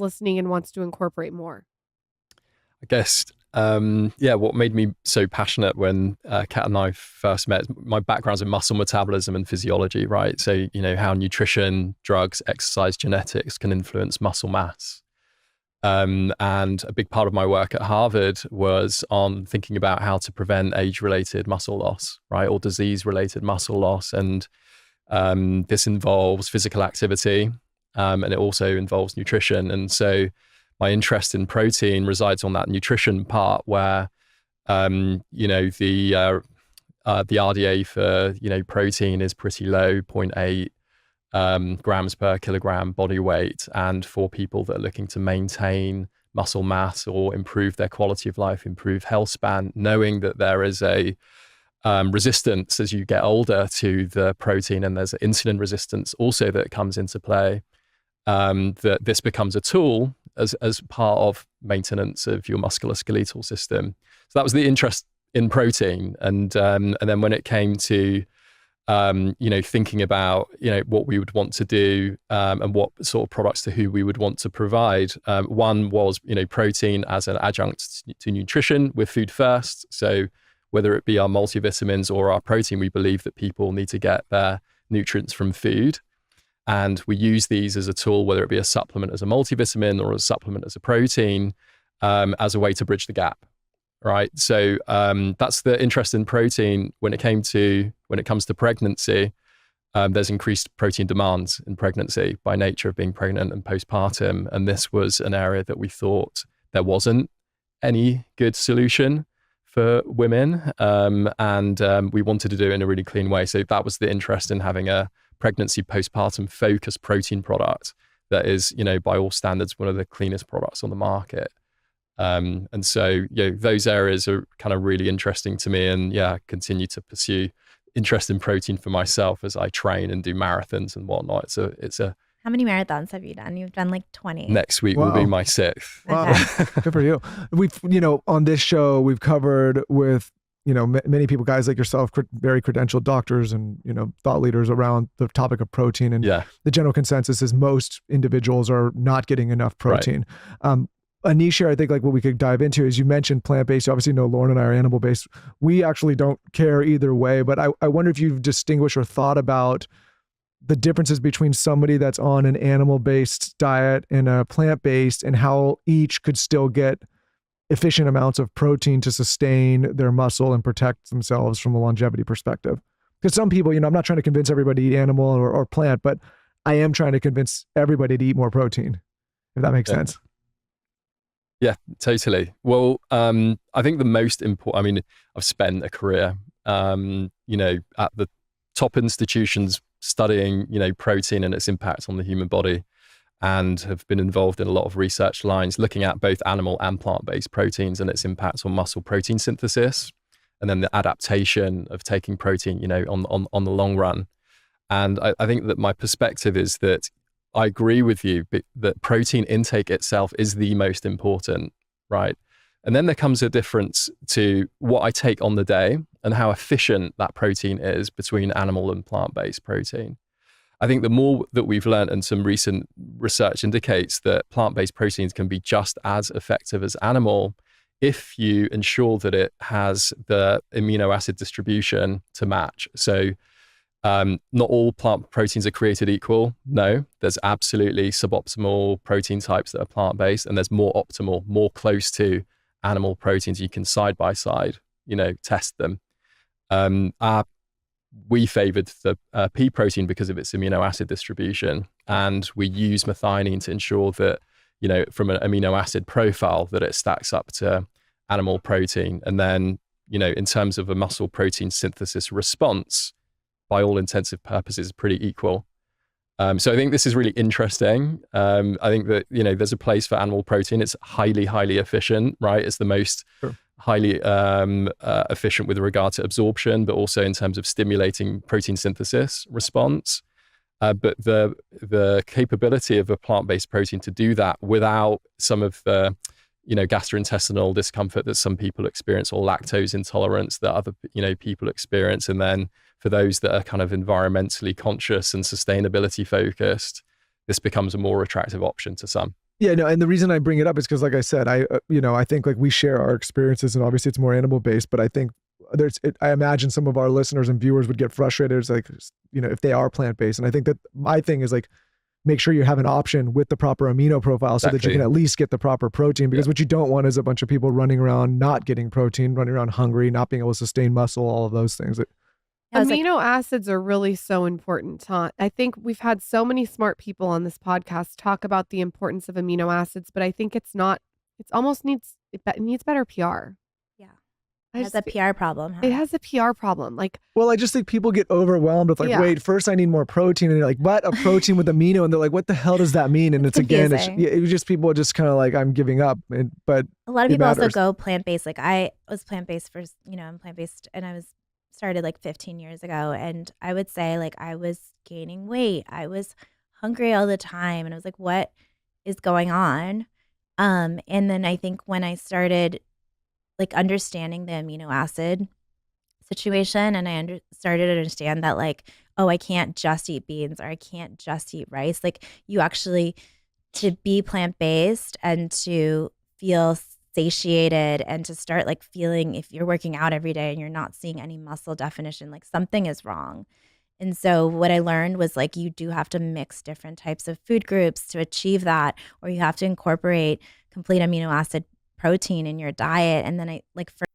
listening and wants to incorporate more? I guess, yeah, what made me so passionate when Kat and I first met, my background's in muscle metabolism and physiology, right? So, how nutrition, drugs, exercise, genetics can influence muscle mass. And a big part of my work at Harvard was on thinking about how to prevent age-related muscle loss, right? Or disease-related muscle loss. And this involves physical activity, and it also involves nutrition. And so my interest in protein resides on that nutrition part where, the RDA for, protein is pretty low, zero point 0.8 grams per kilogram body weight. And for people that are looking to maintain muscle mass or improve their quality of life, improve health span, knowing that there is a resistance as you get older to the protein, and there's insulin resistance also that comes into play, that this becomes a tool as part of maintenance of your musculoskeletal system. So that was the interest in protein. And then when it came to, thinking about, what we would want to do, and what sort of products to who we would want to provide, one was, protein as an adjunct to nutrition with food first. So whether it be our multivitamins or our protein, we believe that people need to get their nutrients from food. And we use these as a tool, whether it be a supplement as a multivitamin or a supplement as a protein, as a way to bridge the gap, right? So that's the interest in protein. When it comes to pregnancy, there's increased protein demands in pregnancy by nature of being pregnant and postpartum. And this was an area that we thought there wasn't any good solution for women. And we wanted to do it in a really clean way. So that was the interest in having a pregnancy postpartum focused protein product that is, by all standards, one of the cleanest products on the market. And so, those areas are kind of really interesting to me, and continue to pursue interest in protein for myself as I train and do marathons and whatnot. It's a How many marathons have you done? You've done like 20. Next week will be my 6th. Wow. Good for you. We've, on this show, we've covered with, many people, guys like yourself, very credentialed doctors and, thought leaders around the topic of protein. And the general consensus is most individuals are not getting enough protein. Right. A niche here, I think, like what we could dive into is, you mentioned plant-based. You obviously know Lauren and I are animal-based. We actually don't care either way, but I wonder if you've distinguished or thought about the differences between somebody that's on an animal-based diet and a plant-based, and how each could still get efficient amounts of protein to sustain their muscle and protect themselves from a longevity perspective. Because some people, I'm not trying to convince everybody to eat animal or plant, but I am trying to convince everybody to eat more protein, if that makes sense. Yeah, totally. Well, I think the most important, I've spent a career, at the top institutions studying, protein and its impact on the human body, and have been involved in a lot of research lines looking at both animal and plant-based proteins and its impact on muscle protein synthesis, and then the adaptation of taking protein, on the long run. And I think that my perspective is that I agree with you that protein intake itself is the most important, right? And then there comes a difference to what I take on the day and how efficient that protein is between animal and plant-based protein. I think the more that we've learned, and some recent research indicates that plant-based proteins can be just as effective as animal if you ensure that it has the amino acid distribution to match. So not all plant proteins are created equal. No, there's absolutely suboptimal protein types that are plant-based, and there's more optimal, more close to animal proteins. You can side by side, test them. We favored the pea protein because of its amino acid distribution, and we use methionine to ensure that, from an amino acid profile, that it stacks up to animal protein. And then, in terms of a muscle protein synthesis response, by all intensive purposes, pretty equal. So I think this is really interesting. I think that, there's a place for animal protein. It's highly, highly efficient, right? It's the most highly efficient with regard to absorption, but also in terms of stimulating protein synthesis response. But the capability of a plant-based protein to do that without some of the, gastrointestinal discomfort that some people experience, or lactose intolerance that other, people experience. And then for those that are kind of environmentally conscious and sustainability focused, this becomes a more attractive option to some. Yeah, no, and the reason I bring it up is because, like I said, I think like we share our experiences, and obviously it's more animal based, but I think I imagine some of our listeners and viewers would get frustrated, it's like, if they are plant based, and I think that my thing is like, make sure you have an option with the proper amino profile so that you can at least get the proper protein, because what you don't want is a bunch of people running around not getting protein, running around hungry, not being able to sustain muscle, all of those things. Amino acids are really so important, huh? I think we've had so many smart people on this podcast talk about the importance of amino acids, but I think it needs better PR. Yeah. It has a PR problem, huh? It has a PR problem. Well, I just think people get overwhelmed with wait, first I need more protein. And they're like, what? A protein with amino? And they're like, what the hell does that mean? And it's just people are just kind of like, I'm giving up. But a lot of people also go plant-based. Like I was plant-based for, I'm plant-based, and I was started like 15 years ago. And I would say like I was gaining weight. I was hungry all the time. And I was like, what is going on? And then I think when I started like understanding the amino acid situation, and I started to understand that like, oh, I can't just eat beans, or I can't just eat rice. Like you actually, to be plant-based and to feel satiated and to start like feeling, if you're working out every day and you're not seeing any muscle definition, like something is wrong. And so what I learned was like, you do have to mix different types of food groups to achieve that, or you have to incorporate complete amino acid protein in your diet. And then I like for